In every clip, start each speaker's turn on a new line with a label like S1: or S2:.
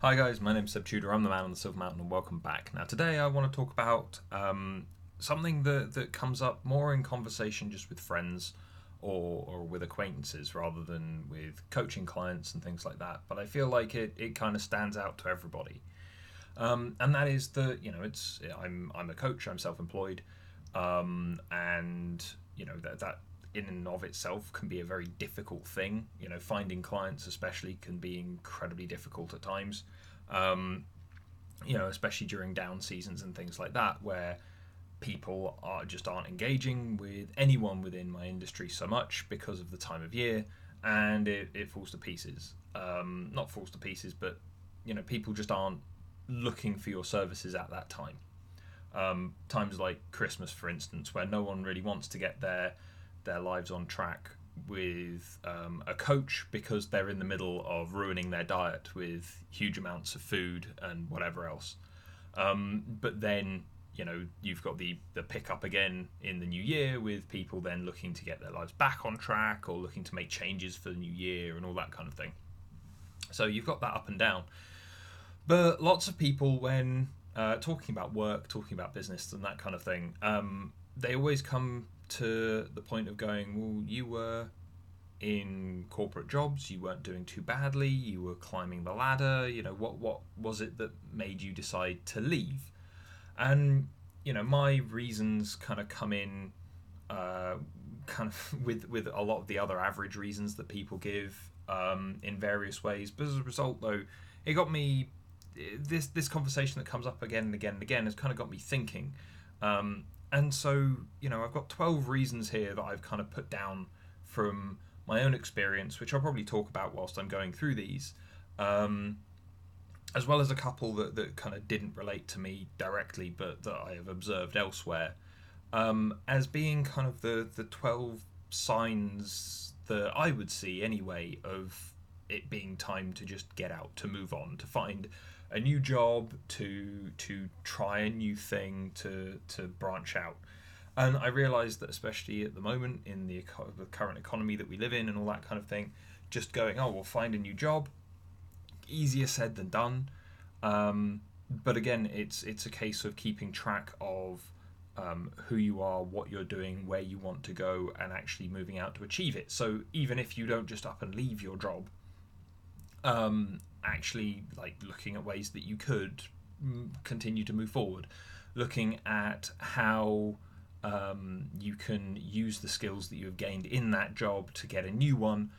S1: Hi guys, my name's Seb Tudor. I'm the man on the Silver Mountain, and welcome back. Now today I want to talk about something that comes up more in conversation just with friends or with acquaintances rather than with coaching clients and things like that. But I feel like it kind of stands out to everybody, and that is that it's I'm a coach. I'm self-employed, and that in and of itself can be a very difficult thing. Finding clients especially can be incredibly difficult at times. Um, Especially during down seasons and things like that, where people aren't engaging with anyone within my industry so much because of the time of year, and it falls to pieces. Not falls to pieces, but people just aren't looking for your services at that time. Times like Christmas, for instance, where no one really wants to get their lives on track with a coach because they're in the middle of ruining their diet with huge amounts of food and whatever else. But then you've got the pickup again in the new year with people then looking to get their lives back on track or looking to make changes for the new year and all that kind of thing. So you've got that up and down. But lots of people, when talking about work, talking about business and that kind of thing, they always come to the point of going, well, you were in corporate jobs, you weren't doing too badly, you were climbing the ladder, what was it that made you decide to leave? And my reasons kind of come in kind of with a lot of the other average reasons that people give in various ways. But as a result, though, it got me this conversation that comes up again and again and again has kind of got me thinking. And so, I've got 12 reasons here that I've kind of put down from my own experience, which I'll probably talk about whilst I'm going through these, as well as a couple that kind of didn't relate to me directly, but that I have observed elsewhere, as being kind of the 12 signs that I would see anyway of it being time to just get out, to move on, to find a new job, to try a new thing, to branch out. And I realised that especially at the moment in the current economy that we live in and all that kind of thing, just going, oh, we'll find a new job, easier said than done. But again, it's a case of keeping track of who you are, what you're doing, where you want to go, and actually moving out to achieve it. So even if you don't just up and leave your job, actually like looking at ways that you could continue to move forward, looking at how you can use the skills that you have gained in that job to get a new one,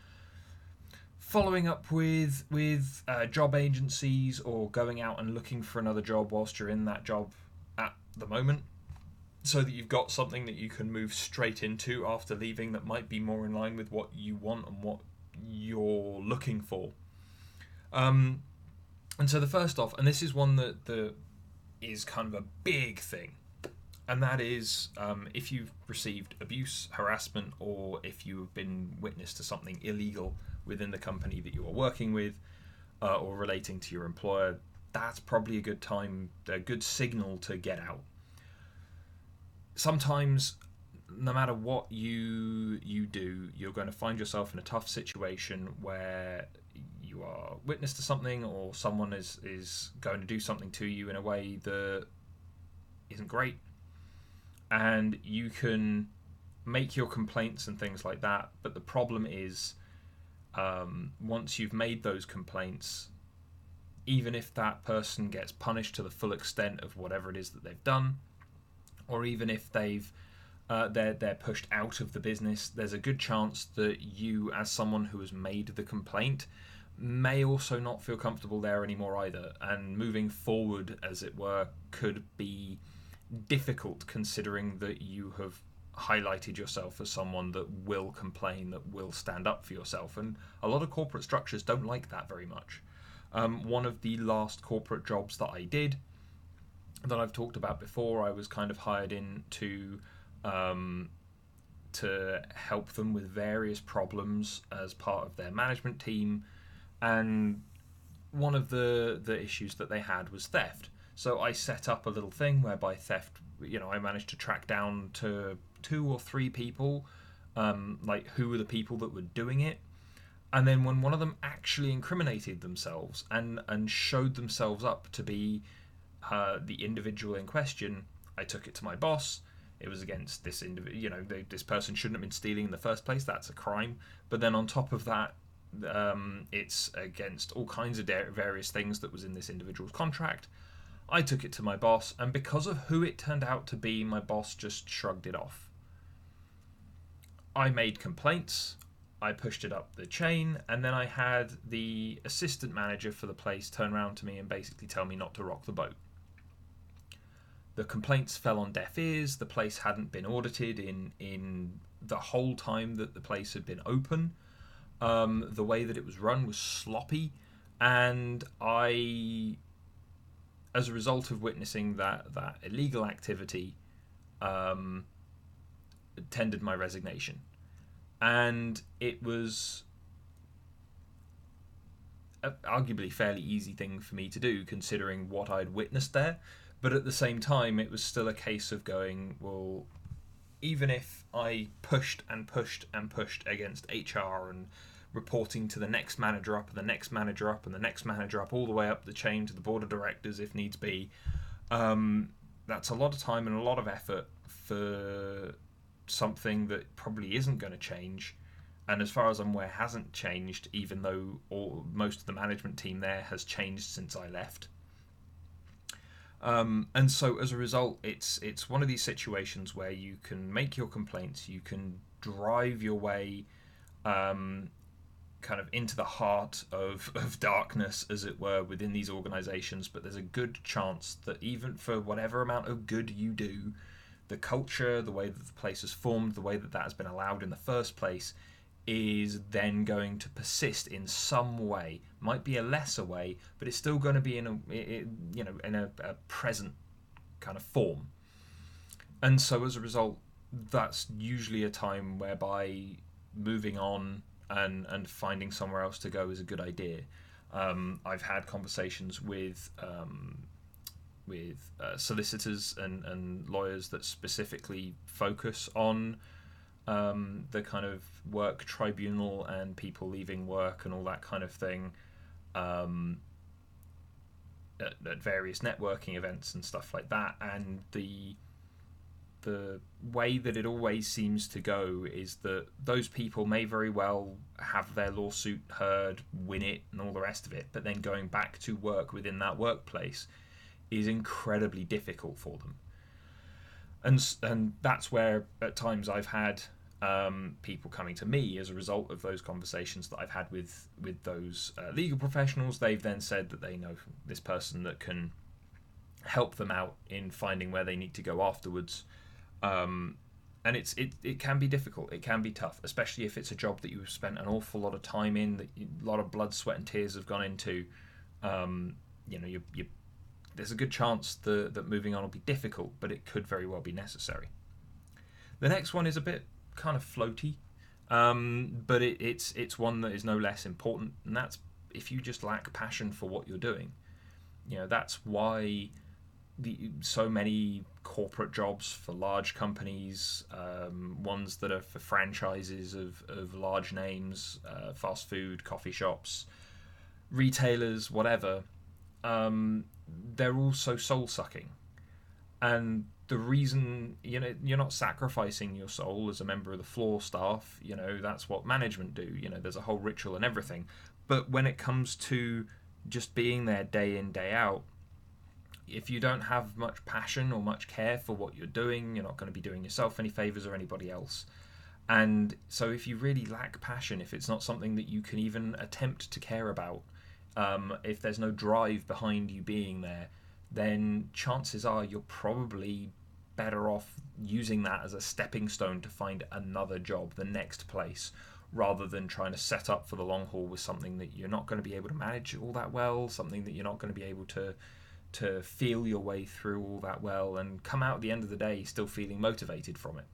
S1: following up with job agencies or going out and looking for another job whilst you're in that job at the moment, so that you've got something that you can move straight into after leaving that might be more in line with what you want and what you're looking for. And so the first off, and this is one that is kind of a big thing, and that is if you've received abuse, harassment, or if you have been witness to something illegal within the company that you are working with or relating to your employer, that's probably a good signal to get out. Sometimes, no matter what you do, you're going to find yourself in a tough situation where you are witness to something or someone is going to do something to you in a way that isn't great, and you can make your complaints and things like that. But the problem is, once you've made those complaints, even if that person gets punished to the full extent of whatever it is that they've done, or even if they're pushed out of the business, there's a good chance that you, as someone who has made the complaint, may also not feel comfortable there anymore either, and moving forward, as it were, could be difficult, considering that you have highlighted yourself as someone that will complain, that will stand up for yourself. And a lot of corporate structures don't like that very much. One of the last corporate jobs that I did, that I've talked about before, I was kind of hired in to help them with various problems as part of their management team, and one of the issues that they had was theft. So I set up a little thing whereby theft, I managed to track down to 2 or 3 people, like who were the people that were doing it, And then when one of them actually incriminated themselves and showed themselves up to be the individual in question, I took it to my boss. It was against this individual. This person shouldn't have been stealing in the first place. That's a crime. But then on top of that, it's against all kinds of various things that was in this individual's contract. I took it to my boss, and because of who it turned out to be, my boss just shrugged it off. I made complaints. I pushed it up the chain, and then I had the assistant manager for the place turn around to me and basically tell me not to rock the boat. The complaints fell on deaf ears. The place hadn't been audited in the whole time that the place had been open. The way that it was run was sloppy, and I, as a result of witnessing that illegal activity, tendered my resignation. And it was arguably fairly easy thing for me to do, considering what I'd witnessed there. But at the same time, it was still a case of going, well, even if I pushed and pushed and pushed against HR and reporting to the next manager up and the next manager up and the next manager up, all the way up the chain to the board of directors if needs be, that's a lot of time and a lot of effort for something that probably isn't going to change, and as far as I'm aware hasn't changed, even though most of the management team there has changed since I left. And so as a result, it's one of these situations where you can make your complaints, you can drive your way kind of into the heart of darkness, as it were, within these organizations, but there's a good chance that even for whatever amount of good you do, the culture, the way that the place is formed, the way that has been allowed in the first place, is then going to persist in some way. Might be a lesser way, but it's still going to be in a present kind of form. And so as a result, that's usually a time whereby moving on and finding somewhere else to go is a good idea. I've had conversations with solicitors and lawyers that specifically focus on the kind of work tribunal and people leaving work and all that kind of thing at various networking events and stuff like that. And the way that it always seems to go is that those people may very well have their lawsuit heard, win it, and all the rest of it, but then going back to work within that workplace is incredibly difficult for them. And that's where at times I've had people coming to me as a result of those conversations that I've had with those legal professionals. They've then said that they know this person that can help them out in finding where they need to go afterwards. And it can be difficult. It can be tough, especially if it's a job that you've spent an awful lot of time in, that a lot of blood, sweat, and tears have gone into. There's a good chance that moving on will be difficult, but it could very well be necessary. The next one is a bit kind of floaty, but it's one that is no less important, and that's if you just lack passion for what you're doing. That's why so many corporate jobs for large companies, ones that are for franchises of large names, fast food, coffee shops, retailers, whatever, they're all so soul-sucking. And the reason, you're not sacrificing your soul as a member of the floor staff, that's what management do, there's a whole ritual and everything. But when it comes to just being there day in, day out, if you don't have much passion or much care for what you're doing, you're not going to be doing yourself any favors or anybody else. And so if you really lack passion, if it's not something that you can even attempt to care about, if there's no drive behind you being there, then chances are you're probably better off using that as a stepping stone to find another job, the next place, rather than trying to set up for the long haul with something that you're not going to be able to manage all that well, something that you're not going to be able to feel your way through all that well, and come out at the end of the day still feeling motivated from it.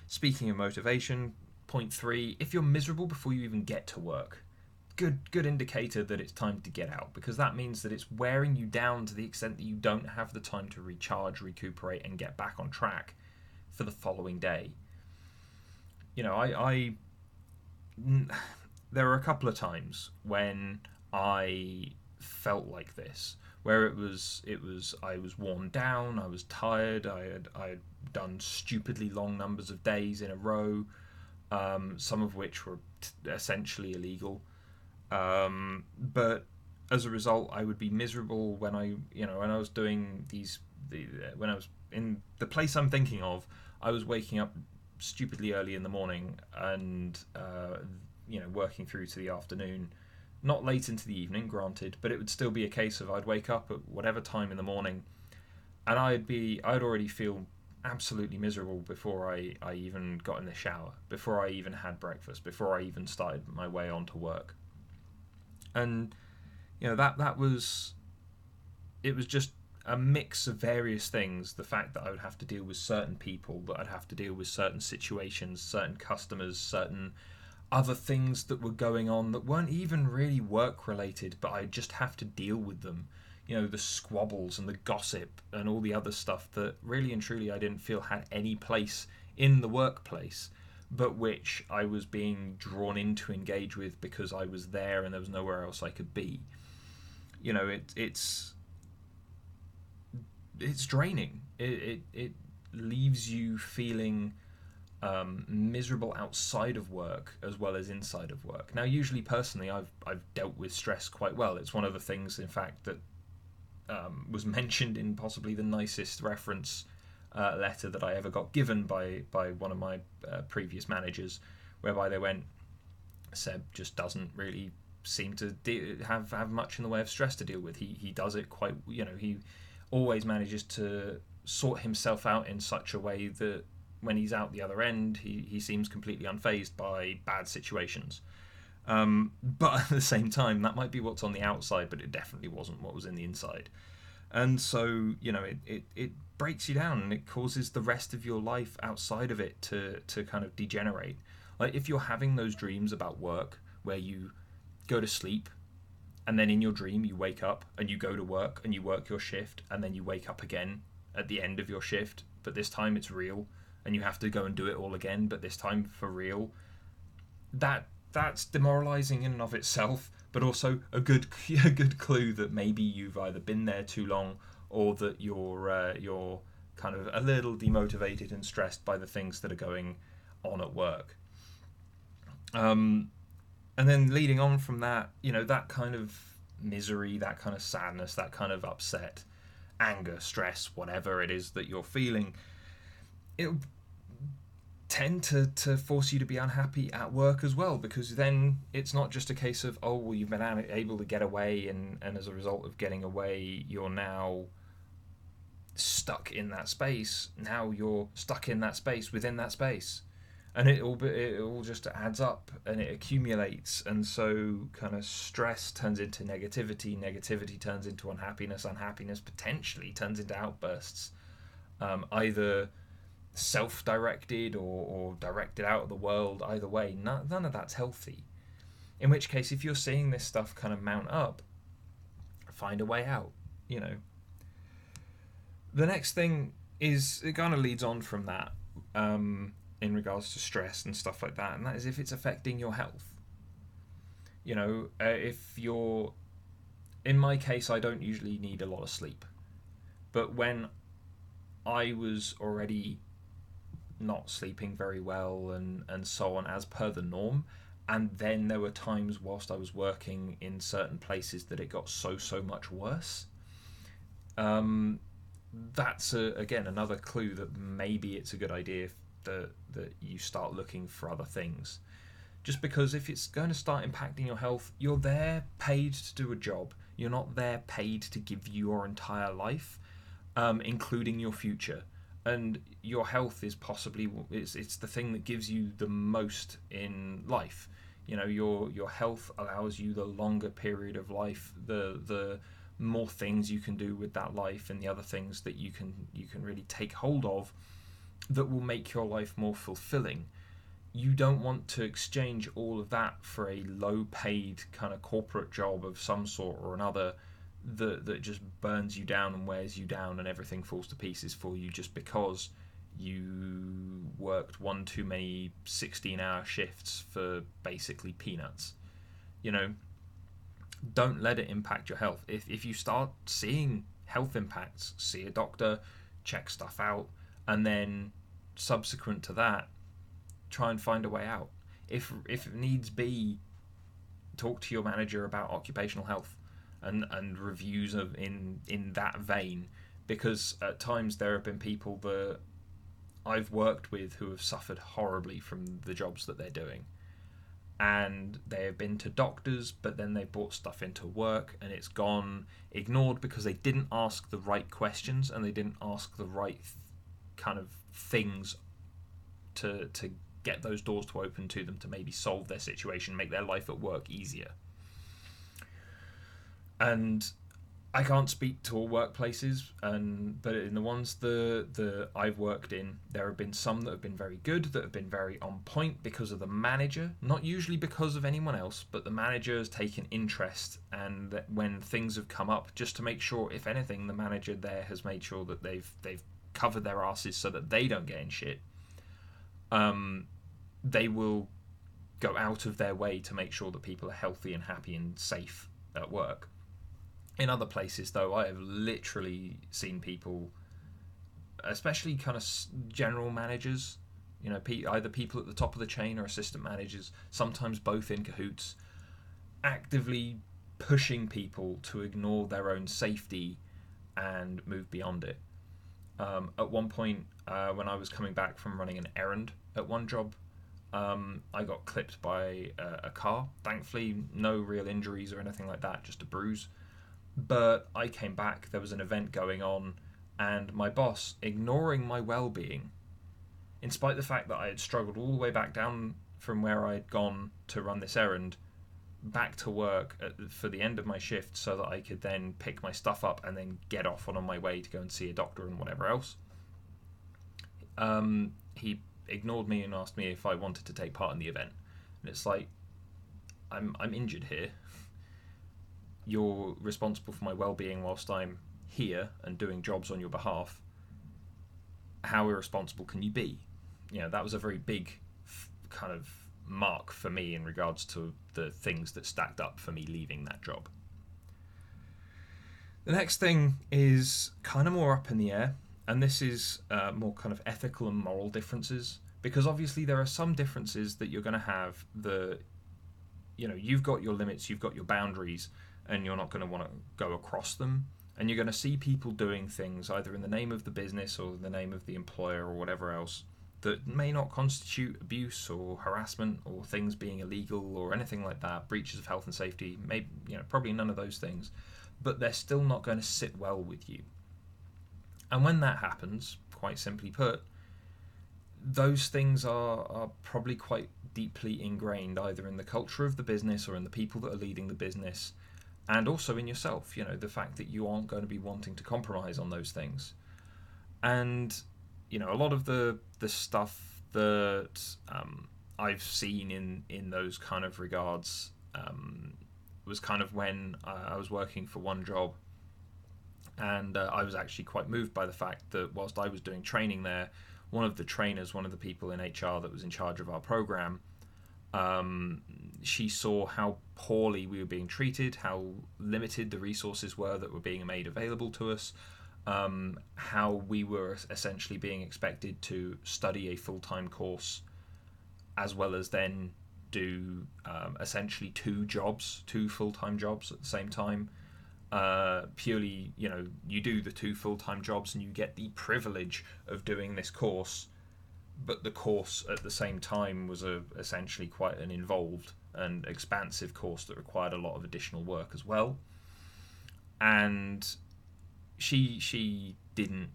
S1: Speaking of motivation, point 3, if you're miserable before you even get to work, good indicator that it's time to get out, because that means that it's wearing you down to the extent that you don't have the time to recharge, recuperate, and get back on track for the following day. there were a couple of times when I felt like this, where it was I was worn down, I was tired, I had done stupidly long numbers of days in a row, some of which were essentially illegal. But as a result, I would be miserable when when I was doing when I was in the place I'm thinking of, I was waking up stupidly early in the morning and working through to the afternoon, not late into the evening, granted, but it would still be a case of I'd wake up at whatever time in the morning, and I'd already feel absolutely miserable before I even got in the shower, before I even had breakfast, before I even started my way onto work. And that was, it was just a mix of various things. The fact that I would have to deal with certain people, that I'd have to deal with certain situations, certain customers, certain other things that were going on that weren't even really work related, but I just have to deal with them. The squabbles and the gossip and all the other stuff that really and truly I didn't feel had any place in the workplace, but which I was being drawn in to engage with because I was there and there was nowhere else I could be. It's draining. It leaves you feeling miserable outside of work as well as inside of work. Now, usually, personally, I've dealt with stress quite well. It's one of the things, in fact, that was mentioned in possibly the nicest reference letter that I ever got given by one of my previous managers, whereby they went, Seb just doesn't really seem to have much in the way of stress to deal with. He does it quite, he always manages to sort himself out in such a way that when he's out the other end, he seems completely unfazed by bad situations. But at the same time, that might be what's on the outside, but it definitely wasn't what was in the inside. And so, it breaks you down, and it causes the rest of your life outside of it to kind of degenerate. Like, if you're having those dreams about work where you go to sleep and then in your dream you wake up and you go to work and you work your shift and then you wake up again at the end of your shift, but this time it's real and you have to go and do it all again, but this time for real, that's demoralizing in and of itself, but also a good clue that maybe you've either been there too long or that you're kind of a little demotivated and stressed by the things that are going on at work. And then leading on from that, that kind of misery, that kind of sadness, that kind of upset, anger, stress, whatever it is that you're feeling, it'll tend to force you to be unhappy at work as well, because then it's not just a case of, oh, well, you've been able to get away, and as a result of getting away, you're now stuck in that space. Now you're stuck in that space within that space. And it all just adds up and it accumulates, and so kind of stress turns into negativity turns into unhappiness potentially turns into outbursts, either self-directed or directed out of the world. Either way, none of that's healthy. In which case, if you're seeing this stuff kind of mount up, find a way out. The next thing is, it kind of leads on from that, in regards to stress and stuff like that, and that is if it's affecting your health. If you're, in my case, I don't usually need a lot of sleep, but when I was already not sleeping very well and so on, as per the norm, and then there were times whilst I was working in certain places that it got so much worse, that's again another clue that maybe it's a good idea that you start looking for other things. Just because if it's going to start impacting your health, you're there paid to do a job. You're not there paid to give you your entire life, including your future. And your health is possibly it's the thing that gives you the most in life. Your health allows you the longer period of life, the more things you can do with that life, and the other things that you can really take hold of that will make your life more fulfilling. You don't want to exchange all of that for a low-paid kind of corporate job of some sort or another that just burns you down and wears you down and everything falls to pieces for you just because you worked one too many 16-hour shifts for basically peanuts. You know, don't let it impact your health. If you start seeing health impacts, see a doctor, check stuff out, and then subsequent to that, try and find a way out. If needs be, talk to your manager about occupational health and reviews of in that vein, because at times there have been people that I've worked with who have suffered horribly from the jobs that they're doing, and they have been to doctors, but then they brought stuff into work and it's gone ignored because they didn't ask the right questions and they didn't ask the right kind of things to get those doors to open to them to maybe solve their situation, make their life at work easier. And I can't speak to all workplaces, but in the ones the I've worked in, there have been some that have been very good, that have been very on point because of the manager, not usually because of anyone else, but the manager has taken interest, and that when things have come up, just to make sure, if anything, the manager there has made sure that they've covered their asses so that they don't get in shit. They will go out of their way to make sure that people are healthy and happy and safe at work. In other places, though, I have literally seen people, especially kind of general managers, you know, either people at the top of the chain or assistant managers, sometimes both in cahoots, actively pushing people to ignore their own safety and move beyond it. At one point, when I was coming back from running an errand at one job, I got clipped by a car. Thankfully, no real injuries or anything like that, just a bruise. But I came back, there was an event going on, and my boss, ignoring my well-being, in spite of the fact that I had struggled all the way back down from where I had gone to run this errand, back to work for the end of my shift so that I could then pick my stuff up and then get off on my way to go and see a doctor and whatever else. He ignored me and asked me if I wanted to take part in the event. And it's like, I'm injured here. You're responsible for my well-being whilst I'm here and doing jobs on your behalf. How irresponsible can you be? You know, that was a very big kind of mark for me in regards to the things that stacked up for me leaving that job. The next thing is kind of more up in the air, and this is more kind of ethical and moral differences, because obviously there are some differences that you're going to have. You've got your limits, you've got your boundaries, and you're not going to want to go across them, and you're going to see people doing things either in the name of the business or the name of the employer or whatever else that may not constitute abuse or harassment or things being illegal or anything like that, breaches of health and safety, maybe, probably none of those things, but they're still not going to sit well with you. And when that happens, quite simply put, those things are probably quite deeply ingrained either in the culture of the business or in the people that are leading the business, and also in yourself, the fact that you aren't going to be wanting to compromise on those things. And, a lot of the stuff that I've seen in those kind of regards was kind of when I was working for one job, and I was actually quite moved by the fact that whilst I was doing training there, one of the people in HR that was in charge of our program, she saw how poorly we were being treated, how limited the resources were that were being made available to us, how we were essentially being expected to study a full-time course as well as then do essentially two full-time jobs at the same time. Purely, you do the two full-time jobs and you get the privilege of doing this course, but the course at the same time was essentially quite an involved and expansive course that required a lot of additional work as well. And she didn't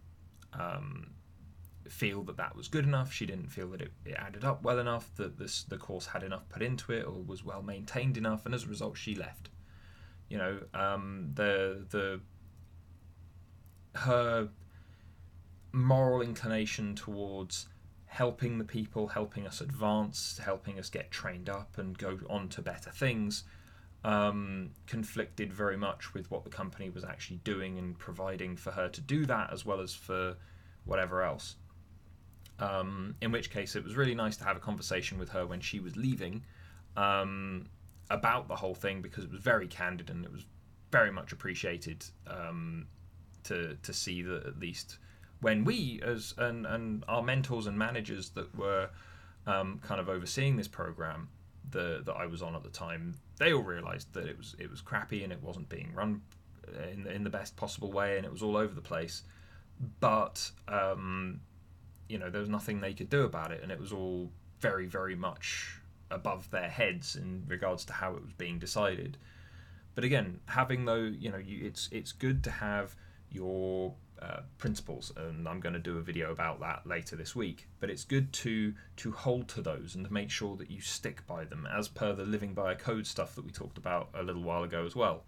S1: feel that was good enough. She didn't feel that it added up well enough, that the course had enough put into it or was well maintained enough, and as a result she left. Her moral inclination towards helping the people, helping us advance, helping us get trained up and go on to better things, conflicted very much with what the company was actually doing and providing for her to do that, as well as for whatever else. In which case it was really nice to have a conversation with her when she was leaving, about the whole thing, because it was very candid and it was very much appreciated, to see that at least when we and our mentors and managers that were kind of overseeing this program that I was on at the time, they all realised that it was crappy and it wasn't being run in the best possible way, and it was all over the place. But there was nothing they could do about it, and it was all very, very much above their heads in regards to how it was being decided. But again, having it's good to have your principles, and I'm going to do a video about that later this week. But it's good to hold to those and to make sure that you stick by them, as per the living by a code stuff that we talked about a little while ago as well,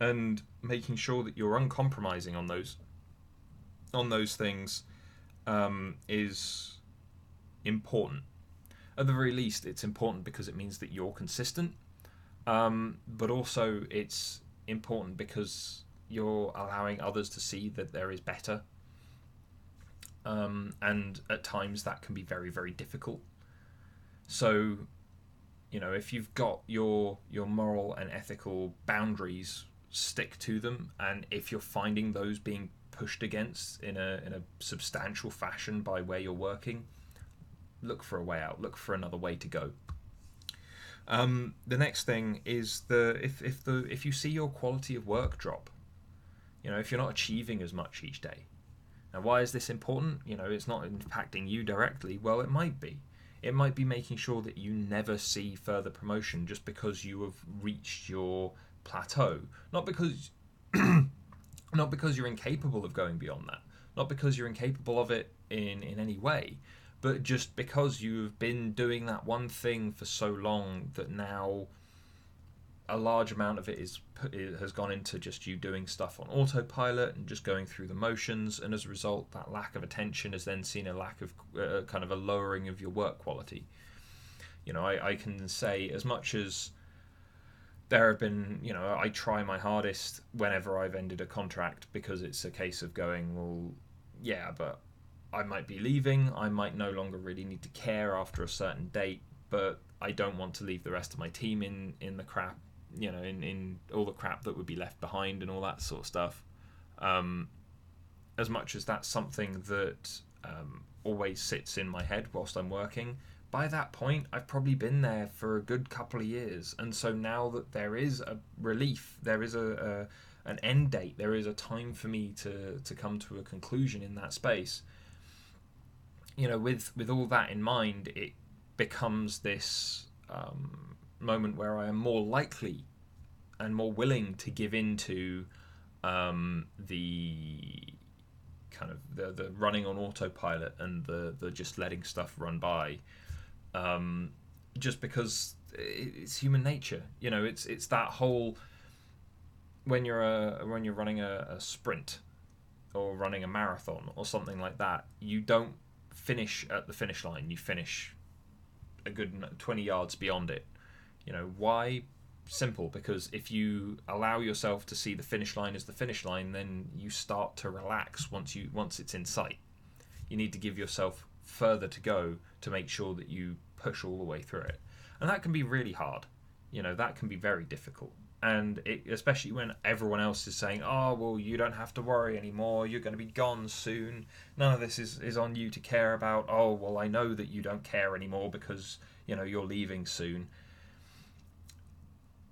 S1: and making sure that you're uncompromising on those things is important. At the very least, it's important because it means that you're consistent, but also it's important because you're allowing others to see that there is better, and at times that can be very, very difficult. So, if you've got your moral and ethical boundaries, stick to them, and if you're finding those being pushed against in a substantial fashion by where you're working, look for a way out, look for another way to go. The next thing is if you see your quality of work drop, if you're not achieving as much each day. Now, why is this important? It's not impacting you directly. Well, it might be. It might be making sure that you never see further promotion just because you have reached your plateau. Not because you're incapable of going beyond that. Not because you're incapable of it in any way. But just because you've been doing that one thing for so long that now a large amount of it has gone into just you doing stuff on autopilot and just going through the motions, and as a result, that lack of attention has then seen a lack of kind of a lowering of your work quality. I can say, as much as there have been, I try my hardest whenever I've ended a contract, because it's a case of going, well, yeah, but I might be leaving, I might no longer really need to care after a certain date, but I don't want to leave the rest of my team in the crap, in all the crap that would be left behind and all that sort of stuff. As much as that's something that always sits in my head whilst I'm working, by that point I've probably been there for a good couple of years, and so now that there is a relief, there is an end date, there is a time for me to come to a conclusion in that space. With all that in mind, it becomes this moment where I am more likely and more willing to give into the kind of the running on autopilot and the just letting stuff run by, just because it's human nature. It's that whole, when you're running a sprint or running a marathon or something like that, you don't finish at the finish line, you finish a good 20 yards beyond it. Why? Simple, because if you allow yourself to see the finish line as the finish line, then you start to relax once it's in sight. You need to give yourself further to go to make sure that you push all the way through it, and that can be really hard. That can be very difficult, and especially when everyone else is saying, oh, well, you don't have to worry anymore, you're going to be gone soon, none of this is on you to care about. Oh, well, I know that you don't care anymore because you're leaving soon.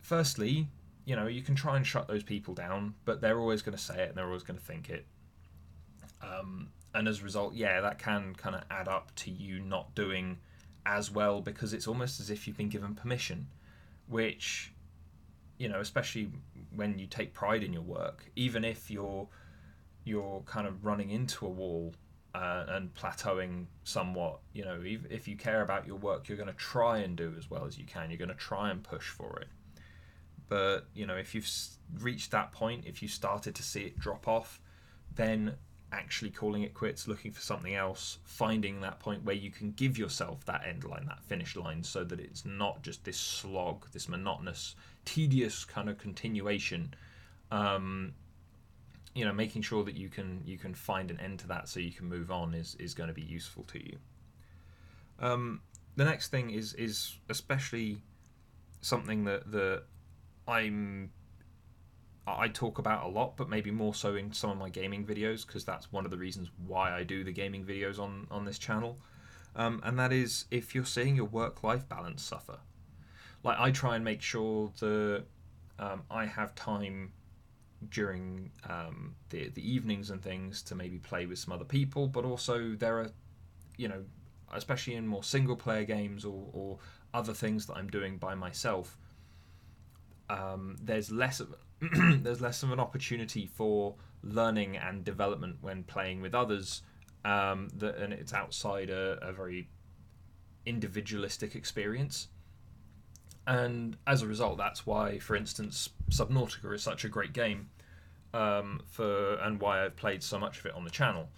S1: Firstly, you can try and shut those people down, but they're always going to say it and they're always going to think it, and as a result, that can kind of add up to you not doing as well, because it's almost as if you've been given permission, which, especially when you take pride in your work, even if you're kind of running into a wall and plateauing somewhat, if you care about your work, you're going to try and do as well as you can. You're going to try and push for it. But if you've reached that point, if you started to see it drop off, then actually calling it quits, looking for something else, finding that point where you can give yourself that end line, that finish line, so that it's not just this slog, this monotonous, tedious kind of continuation. Making sure that you can find an end to that so you can move on is going to be useful to you. The next thing is especially something that I'm I talk about a lot, but maybe more so in some of my gaming videos, because that's one of the reasons why I do the gaming videos on this channel. And that is, if you're seeing your work-life balance suffer, like I try and make sure that I have time during the evenings and things to maybe play with some other people, but also there are, you know, especially in more single player games or other things that I'm doing by myself, there's less of there's less of an opportunity for learning and development when playing with others, and it's outside a very individualistic experience. And as a result, that's why, for instance, Subnautica is such a great game, and why I've played so much of it on the channel,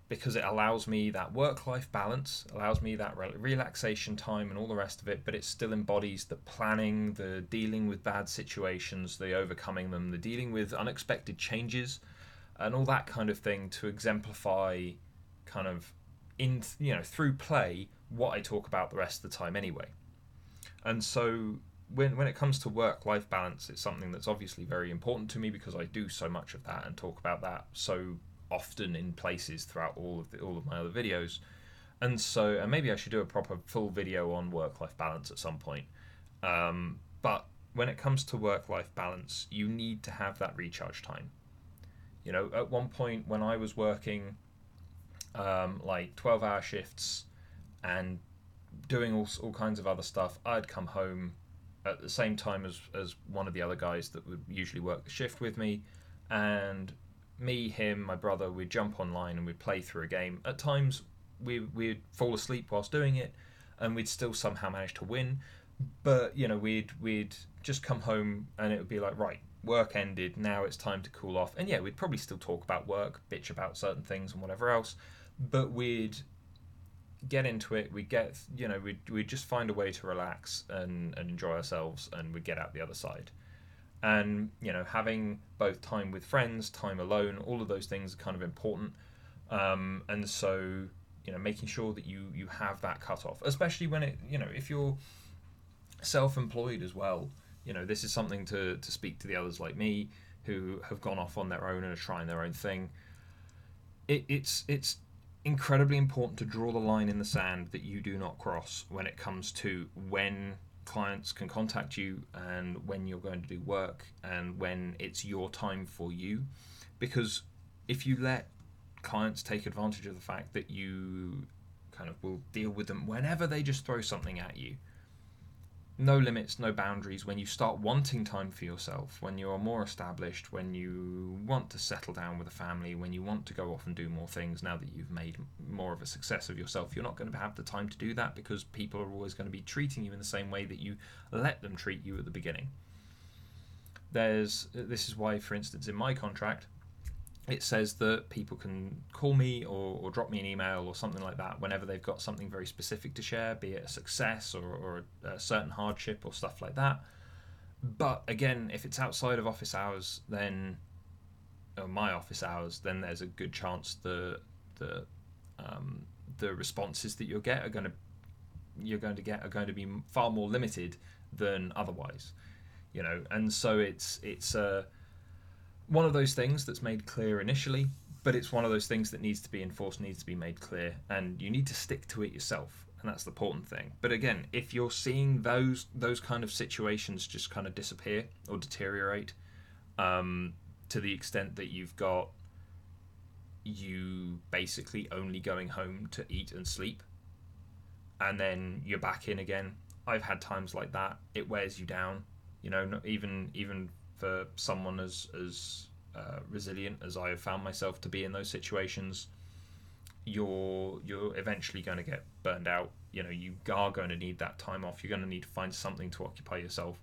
S1: because it allows me that work-life balance, allows me that relaxation time and all the rest of it, but it still embodies the planning, the dealing with bad situations, the overcoming them, the dealing with unexpected changes, and all that kind of thing, to exemplify kind of through play what I talk about the rest of the time anyway. And so when it comes to work-life balance, it's something that's obviously very important to me, because I do so much of that and talk about that so often in places throughout all of my other videos. And maybe I should do a proper full video on work-life balance at some point. But when it comes to work-life balance, you need to have that recharge time. You know, at one point when I was working like 12-hour shifts and doing all kinds of other stuff, I'd come home at the same time as one of the other guys that would usually work the shift with me, and me, him, my brother, we'd jump online and we'd play through a game. At times we'd fall asleep whilst doing it, and we'd still somehow manage to win. But you know, we'd just come home and it would be like, right, work ended, now it's time to cool off. And yeah, we'd probably still talk about work, bitch about certain things and whatever else, but we'd get into it. We'd just find a way to relax and enjoy ourselves, and we'd get out the other side. And you know, having both time with friends, time alone, all of those things are kind of important. And so, you know, making sure that you have that cut off, especially when if you're self-employed as well. You know, this is something to speak to the others like me who have gone off on their own and are trying their own thing. It's incredibly important to draw the line in the sand that you do not cross when it comes to when clients can contact you and when you're going to do work and when it's your time for you. Because if you let clients take advantage of the fact that you kind of will deal with them whenever they just throw something at you, no limits, no boundaries, when you start wanting time for yourself, when you're more established, when you want to settle down with a family, when you want to go off and do more things now that you've made more of a success of yourself, you're not going to have the time to do that, because people are always going to be treating you in the same way that you let them treat you at the beginning. This is why, for instance, in my contract, it says that people can call me or drop me an email or something like that whenever they've got something very specific to share, be it a success or a certain hardship or stuff like that. But again, if it's outside of office hours, then my office hours, then there's a good chance the responses that you're going to get are going to be far more limited than otherwise. You know, and so it's one of those things that's made clear initially, but it's one of those things that needs to be enforced, needs to be made clear, and you need to stick to it yourself, and that's the important thing. But again, if you're seeing those kind of situations just kind of disappear or deteriorate, to the extent that you've got you basically only going home to eat and sleep, and then you're back in again. I've had times like that. It wears you down. You know, not even for someone as resilient as I have found myself to be in those situations, you're eventually going to get burned out. You know, you are going to need that time off. You're going to need to find something to occupy yourself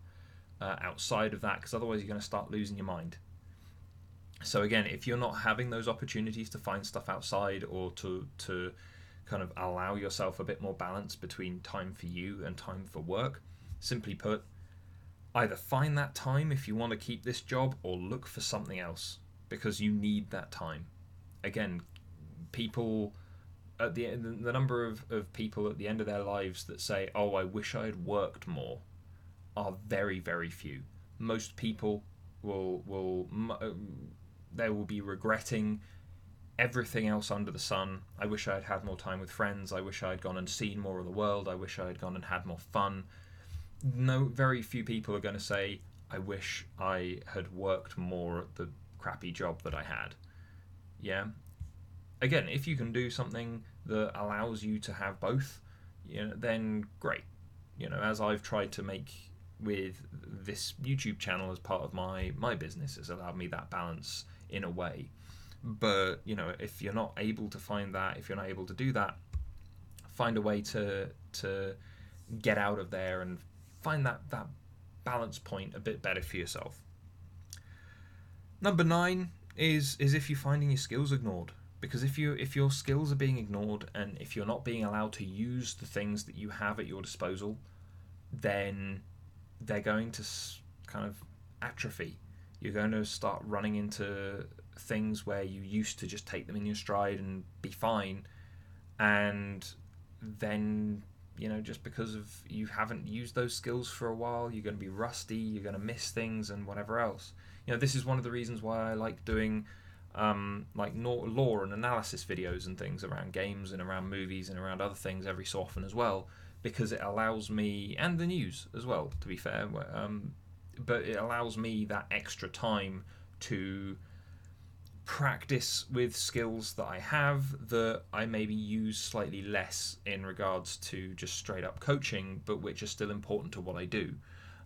S1: outside of that, because otherwise you're going to start losing your mind. So again, if you're not having those opportunities to find stuff outside, or to kind of allow yourself a bit more balance between time for you and time for work, simply put, either find that time if you want to keep this job, or look for something else, because you need that time. Again, people at the number of people at the end of their lives that say, oh, I wish I had worked more, are very, very few. Most people they will be regretting everything else under the sun. I wish I had had more time with friends. I wish I had gone and seen more of the world. I wish I had gone and had more fun. No, very few people are going to say, I wish I had worked more at the crappy job that I had. Yeah. Again, if you can do something that allows you to have both, then great. As I've tried to make with this YouTube channel as part of my business, has allowed me that balance in a way. But if you're not able to find that, if you're not able to do that, find a way to get out of there and find that balance point a bit better for yourself. Number 9 is if you're finding your skills ignored. Because if your skills are being ignored and if you're not being allowed to use the things that you have at your disposal, then they're going to kind of atrophy. You're going to start running into things where you used to just take them in your stride and be fine, and then just because of you haven't used those skills for a while, you're going to be rusty, you're going to miss things and whatever else. This is one of the reasons why I like doing like lore and analysis videos and things around games and around movies and around other things every so often as well, because it allows me, and the news as well, to be fair, but it allows me that extra time to practice with skills that I have that I maybe use slightly less in regards to just straight up coaching, but which are still important to what I do.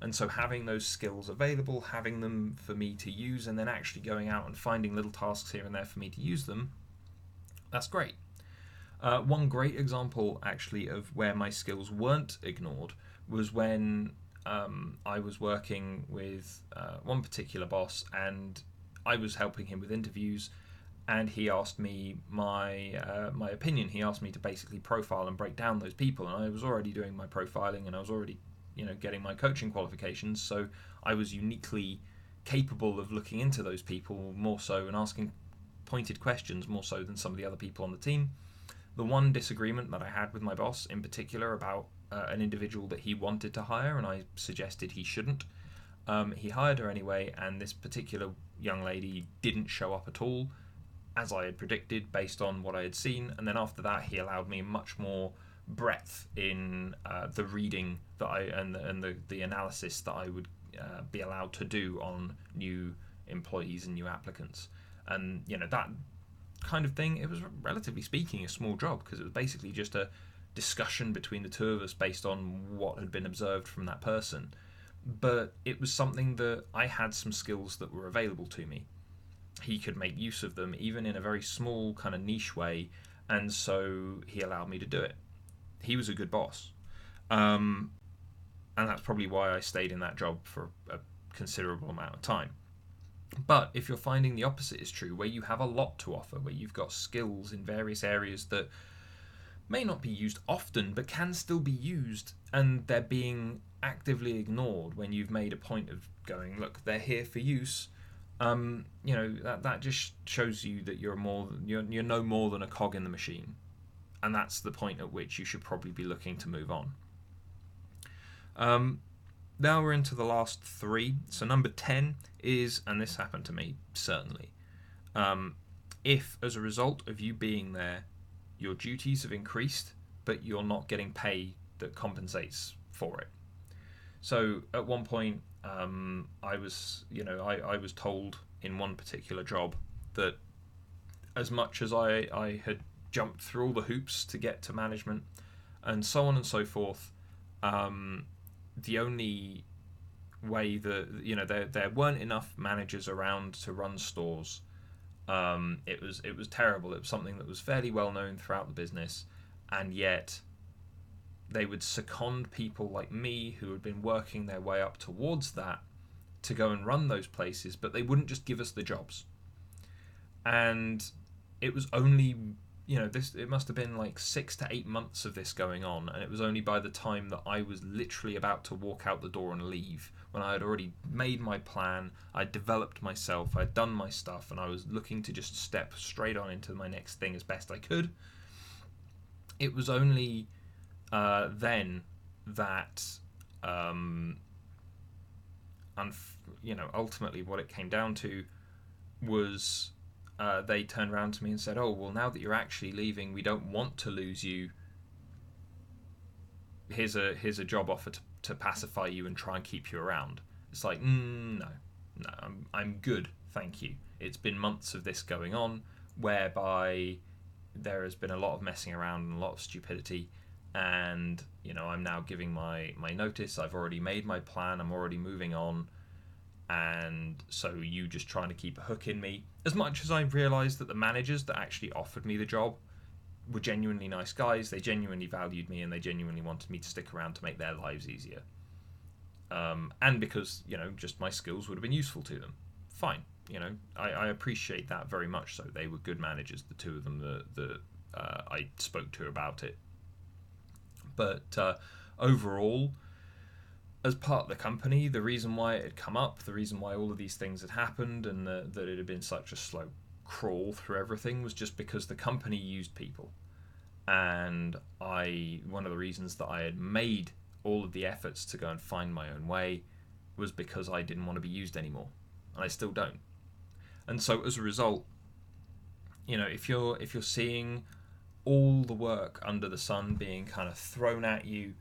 S1: And so having those skills available, having them for me to use, and then actually going out and finding little tasks here and there for me to use them, that's great. One great example actually of where my skills weren't ignored was when I was working with one particular boss, and I was helping him with interviews, and he asked me my opinion. He asked me to basically profile and break down those people, and I was already doing my profiling, and I was already getting my coaching qualifications, so I was uniquely capable of looking into those people more so and asking pointed questions more so than some of the other people on the team. The one disagreement that I had with my boss in particular about an individual that he wanted to hire, and I suggested he shouldn't, he hired her anyway, and this particular young lady didn't show up at all, as I had predicted based on what I had seen. And then after that, he allowed me much more breadth in the reading that and the analysis that I would be allowed to do on new employees and new applicants. And that kind of thing, it was, relatively speaking, a small job, because it was basically just a discussion between the two of us based on what had been observed from that person. But it was something that I had some skills that were available to me. He could make use of them, even in a very small kind of niche way, and so he allowed me to do it. He was a good boss, and that's probably why I stayed in that job for a considerable amount of time. But if you're finding the opposite is true, where you have a lot to offer, where you've got skills in various areas that may not be used often but can still be used, and they're being actively ignored when you've made a point of going, look, they're here for use, that just shows you that you're no more than a cog in the machine, and that's the point at which you should probably be looking to move on. Now we're into the last 3. So number 10 is, and this happened to me certainly, if as a result of you being there, your duties have increased, but you're not getting pay that compensates for it. So at one point, I was told in one particular job that as much as I had jumped through all the hoops to get to management and so on and so forth, the only way that there weren't enough managers around to run stores. It was terrible. It was something that was fairly well known throughout the business, and yet they would second people like me who had been working their way up towards that to go and run those places, but they wouldn't just give us the jobs. And it was only, it must have been like 6 to 8 months of this going on, and it was only by the time that I was literally about to walk out the door and leave, when I had already made my plan, I'd developed myself, I'd done my stuff, and I was looking to just step straight on into my next thing as best I could. It was only then that ultimately what it came down to was they turned around to me and said, "Oh, well, now that you're actually leaving, we don't want to lose you. Here's a job offer to pacify you and try and keep you around." It's like, no, I'm good, thank you. It's been months of this going on, whereby there has been a lot of messing around and a lot of stupidity, and I'm now giving my notice. I've already made my plan. I'm already moving on, and so you just trying to keep a hook in me. As much as I've realised that the managers that actually offered me the job were genuinely nice guys, they genuinely valued me, and they genuinely wanted me to stick around to make their lives easier. And because just my skills would have been useful to them. Fine, I appreciate that very much. So they were good managers, the two of them that I spoke to about it. But overall, as part of the company, the reason why it had come up, the reason why all of these things had happened, and that it had been such a slow crawl through everything was just because the company used people. And one of the reasons that I had made all of the efforts to go and find my own way was because I didn't want to be used anymore, and I still don't. And so as a result, if you're seeing all the work under the sun being kind of thrown at you,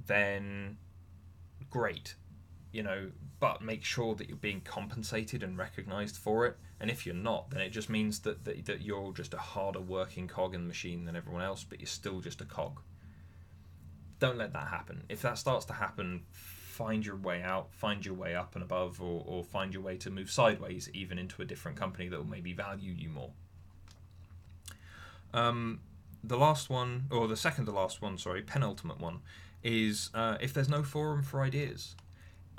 S1: then great, but make sure that you're being compensated and recognized for it. And if you're not, then it just means that you're just a harder working cog in the machine than everyone else, but you're still just a cog. Don't let that happen. If that starts to happen, find your way out, find your way up and above, or find your way to move sideways, even into a different company that will maybe value you more. The last one, or the second to last one, sorry, penultimate one, is if there's no forum for ideas.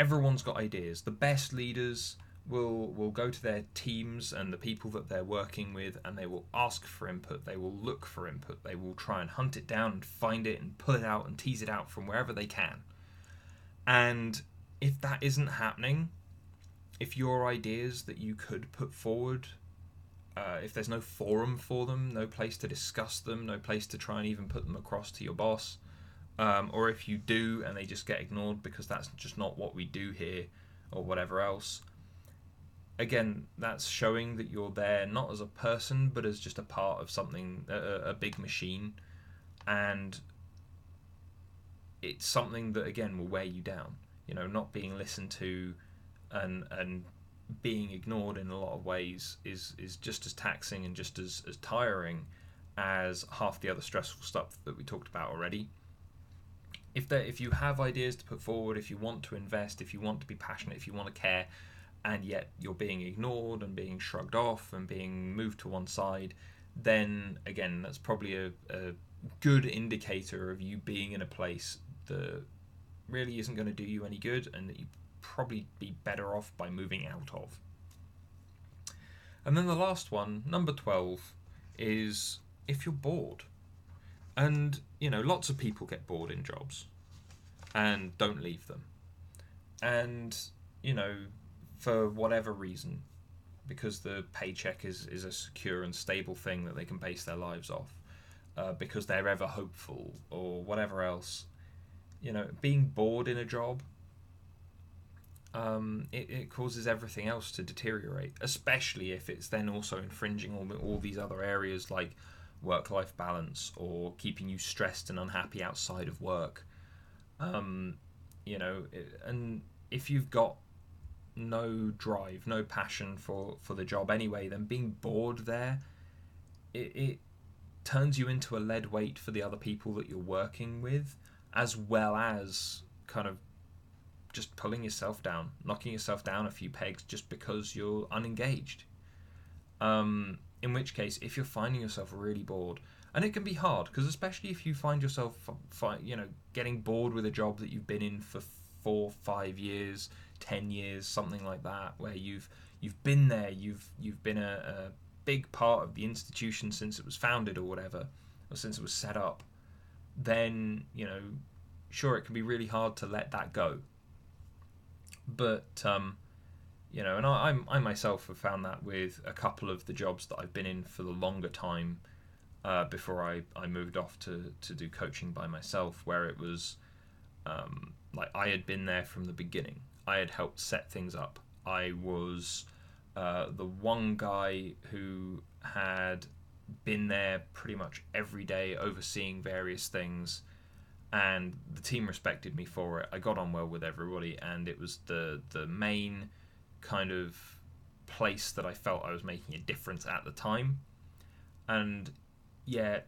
S1: Everyone's got ideas. The best leaders will go to their teams and the people that they're working with, and they will ask for input. They will look for input. They will try and hunt it down and find it and pull it out and tease it out from wherever they can. And if that isn't happening, if your ideas that you could put forward, if there's no forum for them, no place to discuss them, no place to try and even put them across to your boss, or if you do and they just get ignored because that's just not what we do here, or whatever else, again, that's showing that you're there not as a person, but as just a part of something, a big machine, and it's something that, again, will wear you down. Not being listened to and being ignored in a lot of ways is just as taxing and just as tiring as half the other stressful stuff that we talked about already. If you have ideas to put forward, if you want to invest, if you want to be passionate, if you want to care, and yet you're being ignored and being shrugged off and being moved to one side, then again, that's probably a good indicator of you being in a place that really isn't going to do you any good, and that you probably be better off by moving out of. And then the last one, number 12, is if you're bored. And, lots of people get bored in jobs and don't leave them. And, for whatever reason, because the paycheck is a secure and stable thing that they can base their lives off, because they're ever hopeful or whatever else, being bored in a job, it causes everything else to deteriorate, especially if it's then also infringing all these other areas like work-life balance, or keeping you stressed and unhappy outside of work. And if you've got no drive, no passion for the job anyway, then being bored there, it turns you into a lead weight for the other people that you're working with, as well as kind of just pulling yourself down, knocking yourself down a few pegs just because you're unengaged. In which case, if you're finding yourself really bored, and it can be hard, because especially if you find yourself, getting bored with a job that you've been in for 4, 5 years, 10 years, something like that, where you've been there, you've been a big part of the institution since it was founded or whatever, or since it was set up, then, sure, it can be really hard to let that go. But and I myself have found that with a couple of the jobs that I've been in for the longer time, before I moved off to do coaching by myself, where it was like I had been there from the beginning. I had helped set things up. I was the one guy who had been there pretty much every day overseeing various things, and the team respected me for it. I got on well with everybody, and it was the main kind of place that I felt I was making a difference at the time. And yeah,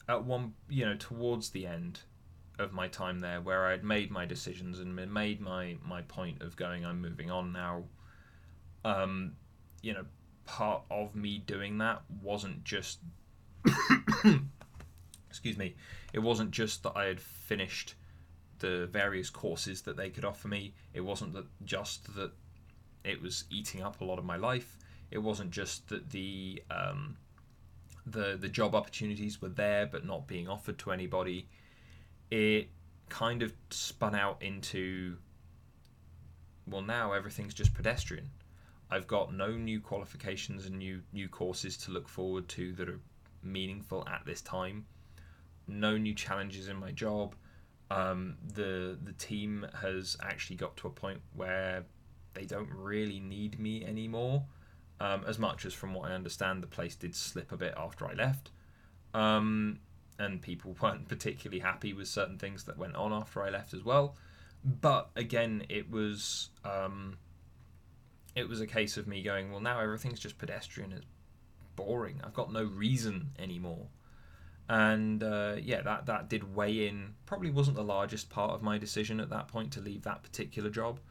S1: at one, towards the end of my time there, where I had made my decisions and made my point of going, I'm moving on now. Part of me doing that wasn't just excuse me, it wasn't just that I had finished the various courses that they could offer me. It wasn't just that it was eating up a lot of my life. It wasn't just that the job opportunities were there but not being offered to anybody. It kind of spun out into, well, now everything's just pedestrian. I've got no new qualifications and new courses to look forward to that are meaningful at this time. No new challenges in my job. The team has actually got to a point where they don't really need me anymore. As much as, from what I understand, the place did slip a bit after I left. And people weren't particularly happy with certain things that went on after I left as well. But again, it was a case of me going, well, now everything's just pedestrian. It's boring. I've got no reason anymore. And that did weigh in. Probably wasn't the largest part of my decision at that point to leave that particular job,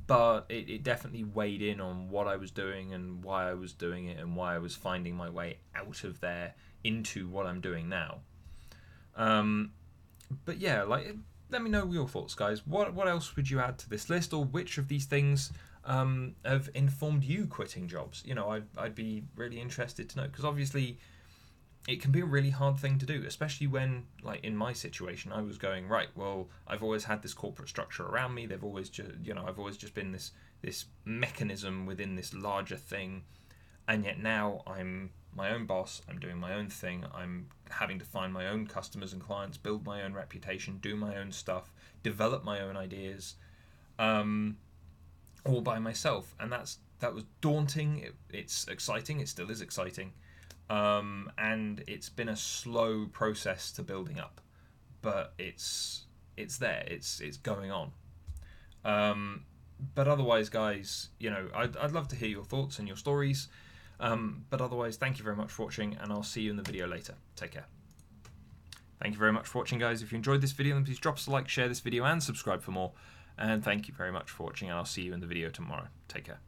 S1: but it definitely weighed in on what I was doing and why I was doing it and why I was finding my way out of there into what I'm doing now. But yeah, let me know your thoughts, guys. What else would you add to this list, or which of these things have informed you quitting jobs? I'd be really interested to know, because obviously it can be a really hard thing to do, especially when, like in my situation, I was going, right, well, I've always had this corporate structure around me. They've always I've always just been this mechanism within this larger thing, and yet now I'm my own boss. I'm doing my own thing. I'm having to find my own customers and clients, build my own reputation, do my own stuff, develop my own ideas, all by myself, and that was daunting. It's exciting. It still is exciting. And it's been a slow process to building up, but it's there. It's going on. But otherwise, guys, I'd love to hear your thoughts and your stories. But otherwise, thank you very much for watching, and I'll see you in the video later. Take care. Thank you very much for watching, guys. If you enjoyed this video, then please drop us a like, share this video, and subscribe for more. And thank you very much for watching, and I'll see you in the video tomorrow. Take care.